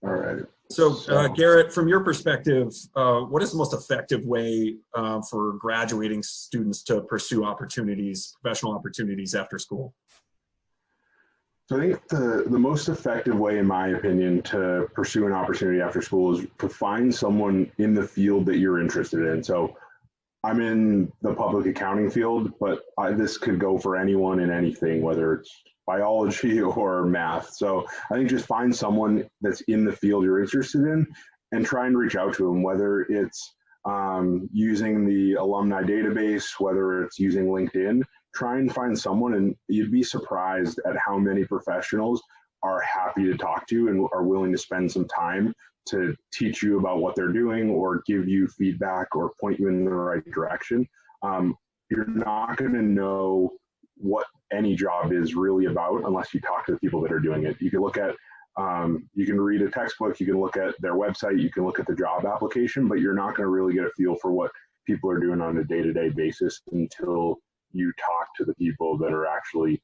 All right. So, Garrett, from your perspective, what is the most effective way for graduating students to pursue opportunities, professional opportunities after school? So I think the most effective way, in my opinion, to pursue an opportunity after school is to find someone in the field that you're interested in. So I'm in the public accounting field, but this could go for anyone in anything, whether it's biology or math. So I think just find someone that's in the field you're interested in and try and reach out to them, whether it's using the alumni database, whether it's using LinkedIn. Try and find someone, and you'd be surprised at how many professionals are happy to talk to you and are willing to spend some time to teach you about what they're doing or give you feedback or point you in the right direction. You're not going to know what any job is really about unless you talk to the people that are doing it. You can look at, you can read a textbook, you can look at their website, you can look at the job application, but you're not going to really get a feel for what people are doing on a day-to-day basis until you talk to the people that are actually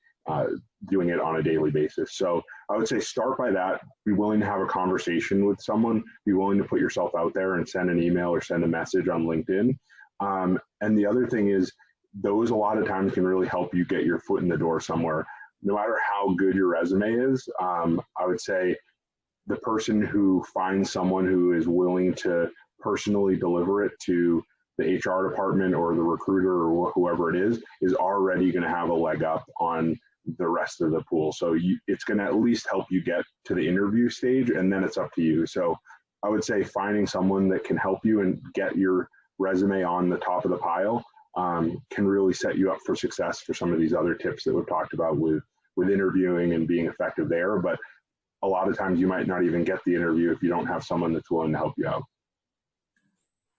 doing it on a daily basis. So I would say start by that, be willing to have a conversation with someone, be willing to put yourself out there and send an email or send a message on LinkedIn. And the other thing is, those a lot of times can really help you get your foot in the door somewhere. No matter how good your resume is, I would say the person who finds someone who is willing to personally deliver it to the HR department or the recruiter or whoever it is already going to have a leg up on the rest of the pool. So it's going to at least help you get to the interview stage, and then it's up to you. So I would say finding someone that can help you and get your resume on the top of the pile can really set you up for success for some of these other tips that we've talked about with interviewing and being effective there. But a lot of times you might not even get the interview if you don't have someone that's willing to help you out.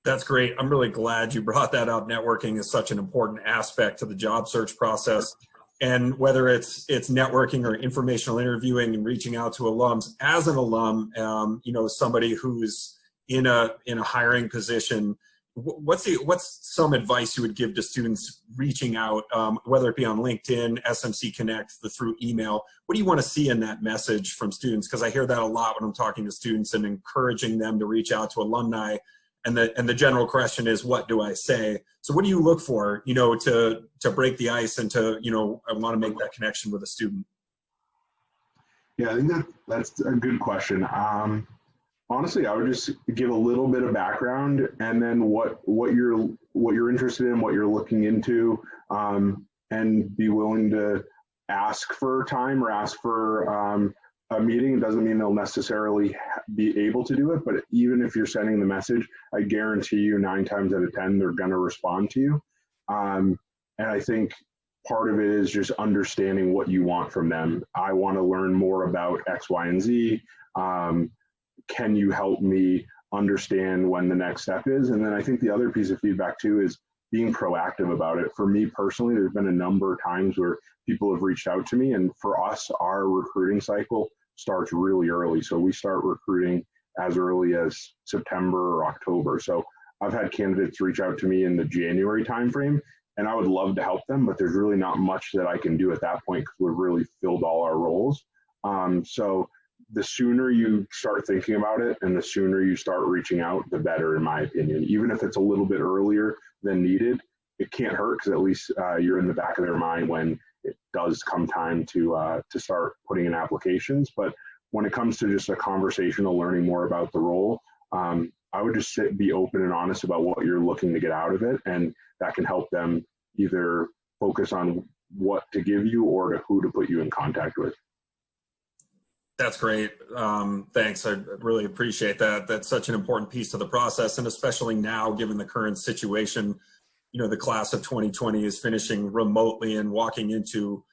That's great. I'm really glad you brought that up. Networking is such an important aspect to the job search process. And whether it's networking or informational interviewing and reaching out to alums, as an alum, somebody who's in a hiring position, what's some advice you would give to students reaching out, whether it be on LinkedIn, SMC Connect, through email? What do you want to see in that message from students? Because I hear that a lot when I'm talking to students and encouraging them to reach out to alumni. And the general question is, what do I say? So what do you look for, to break the ice and to, I want to make that connection with a student? Yeah, I think that's a good question. Honestly, I would just give a little bit of background and then what you're interested in, what you're looking into, and be willing to ask for time or ask for a meeting. It doesn't mean they'll necessarily be able to do it, but even if you're sending the message, I guarantee you 9 times out of 10, they're going to respond to you. And I think part of it is just understanding what you want from them. I want to learn more about X, Y, and Z. Can you help me understand when the next step is? And then I think the other piece of feedback too is being proactive about it. For me personally, there's been a number of times where people have reached out to me, and for us, our recruiting cycle starts really early. So we start recruiting as early as September or October. So I've had candidates reach out to me in the January timeframe, and I would love to help them, but there's really not much that I can do at that point because we've really filled all our roles. So the sooner you start thinking about it and the sooner you start reaching out, the better, in my opinion. Even if it's a little bit earlier than needed, it can't hurt because at least you're in the back of their mind when it does come time to start putting in applications. But when it comes to just a conversational learning more about the role, I would just be open and honest about what you're looking to get out of it, and that can help them either focus on what to give you or to who to put you in contact with. That's great. Thanks. I really appreciate that. That's such an important piece of the process, and especially now, given the current situation, the class of 2020 is finishing remotely and walking into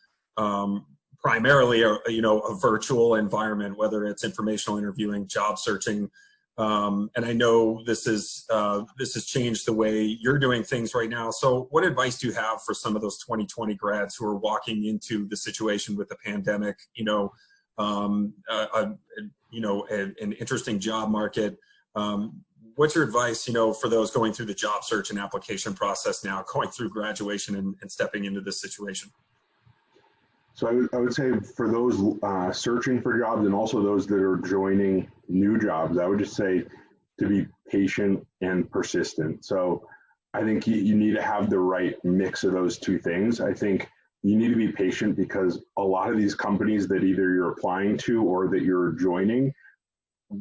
primarily a virtual environment, whether it's informational interviewing, job searching. And I know this has changed the way you're doing things right now. So what advice do you have for some of those 2020 grads who are walking into the situation with the pandemic, an interesting job market? What's your advice, for those going through the job search and application process now, going through graduation and stepping into this situation? So I would say for those searching for jobs and also those that are joining new jobs, I would just say to be patient and persistent. So I think you need to have the right mix of those two things. I think you need to be patient because a lot of these companies that either you're applying to or that you're joining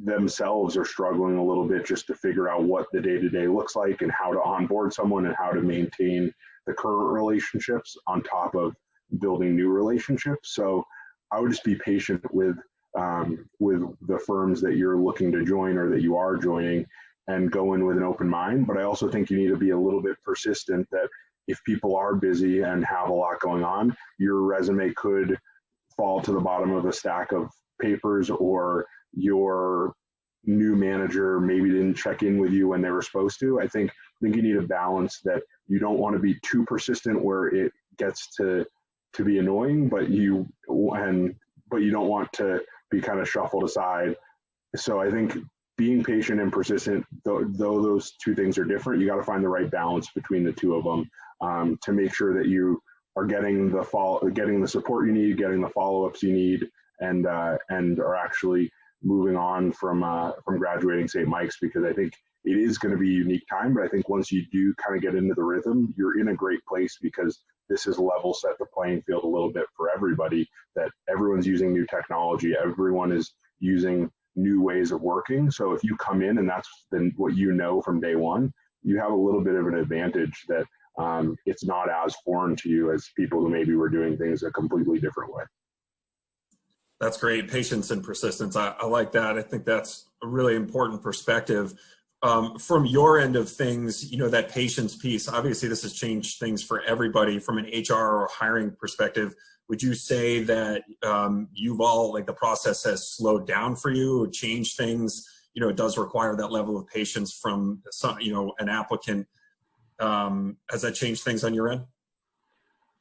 themselves are struggling a little bit just to figure out what the day-to-day looks like and how to onboard someone and how to maintain the current relationships on top of building new relationships. So I would just be patient with the firms that you're looking to join or that you are joining and go in with an open mind. But I also think you need to be a little bit persistent that if people are busy and have a lot going on, your resume could fall to the bottom of a stack of papers, or your new manager maybe didn't check in with you when they were supposed to. I think you need a balance that you don't want to be too persistent where it gets to be annoying, but you don't want to be kind of shuffled aside. So I think being patient and persistent, though those two things are different, you got to find the right balance between the two of them to make sure that you are getting the support you need, getting the follow-ups you need, and are actually moving on from graduating St. Mike's, because I think it is going to be a unique time. But I think once you do kind of get into the rhythm, you're in a great place, because this has level set the playing field a little bit for everybody, that everyone's using new technology. Everyone is using new ways of working. So if you come in and that's what you know from day one, you have a little bit of an advantage that it's not as foreign to you as people who maybe were doing things a completely different way. That's great. Patience and persistence. I like that. I think that's a really important perspective. From your end of things, that patience piece, obviously this has changed things for everybody from an HR or hiring perspective. Would you say that the process has slowed down for you or changed things? It does require that level of patience from an applicant. Has that changed things on your end?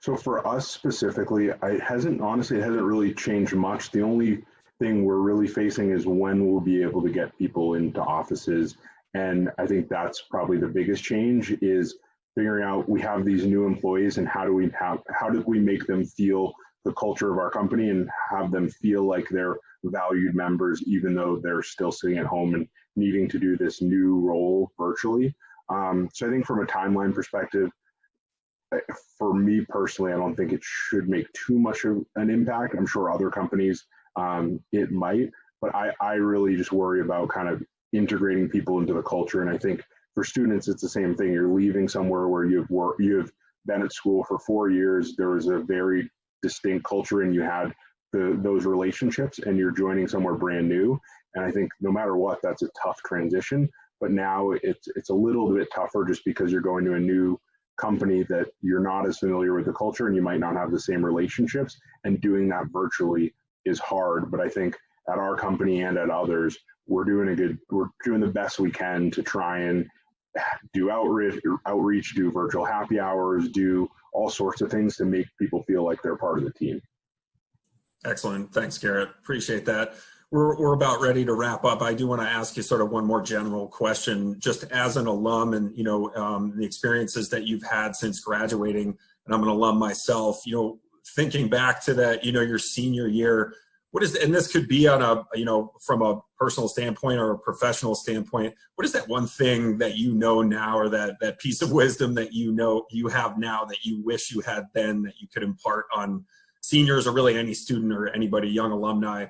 So for us specifically, it hasn't really changed much. The only thing we're really facing is when we'll be able to get people into offices. And I think that's probably the biggest change, is figuring out, we have these new employees and how do we make them feel the culture of our company and have them feel like they're valued members, even though they're still sitting at home and needing to do this new role virtually. So I think from a timeline perspective, for me personally, I don't think it should make too much of an impact. I'm sure other companies, it might, but I really just worry about kind of integrating people into the culture. And I think for students, it's the same thing. You're leaving somewhere where you've been at school for 4 years. There was a very distinct culture and you had those relationships, and you're joining somewhere brand new. And I think no matter what, that's a tough transition. But now it's a little bit tougher just because you're going to a new company that you're not as familiar with the culture and you might not have the same relationships, and doing that virtually is hard. But I think at our company and at others, we're doing the best we can to try and do outreach, do virtual happy hours, do all sorts of things to make people feel like they're part of the team. Excellent. Thanks, Garrett. Appreciate that. We're about ready to wrap up. I do want to ask you sort of one more general question, just as an alum and, the experiences that you've had since graduating, and I'm an alum myself, thinking back to that, your senior year, and this could be on from a personal standpoint or a professional standpoint, what is that one thing that now, or that piece of wisdom that you have now that you wish you had then, that you could impart on seniors, or really any student or anybody, young alumni?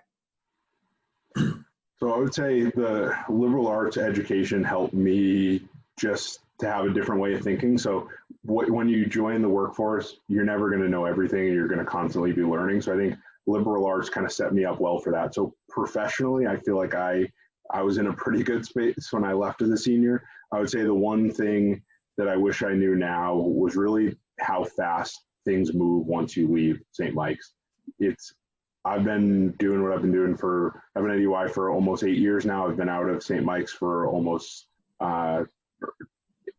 So I would say the liberal arts education helped me just to have a different way of thinking. So when you join the workforce, you're never going to know everything, and you're going to constantly be learning. So I think liberal arts kind of set me up well for that. So professionally, I feel like I was in a pretty good space when I left as a senior. I would say the one thing that I wish I knew now was really how fast things move once you leave St. Mike's. I've been doing what I've been doing I've been at EY for almost 8 years now. I've been out of St. Mike's for almost 8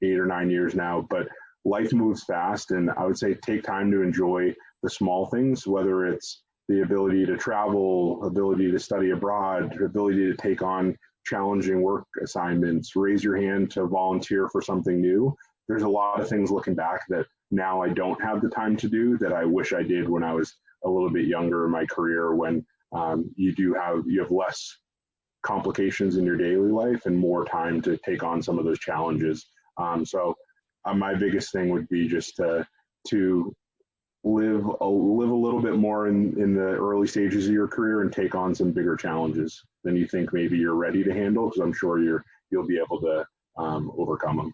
or 9 years now, but life moves fast. And I would say take time to enjoy the small things, whether it's the ability to travel, ability to study abroad, ability to take on challenging work assignments, raise your hand to volunteer for something new. There's a lot of things looking back that now I don't have the time to do that I wish I did when I was a little bit younger in my career when you have less complications in your daily life and more time to take on some of those challenges. My biggest thing would be just to live a little bit more in the early stages of your career and take on some bigger challenges than you think maybe you're ready to handle, because I'm sure you'll be able to overcome them.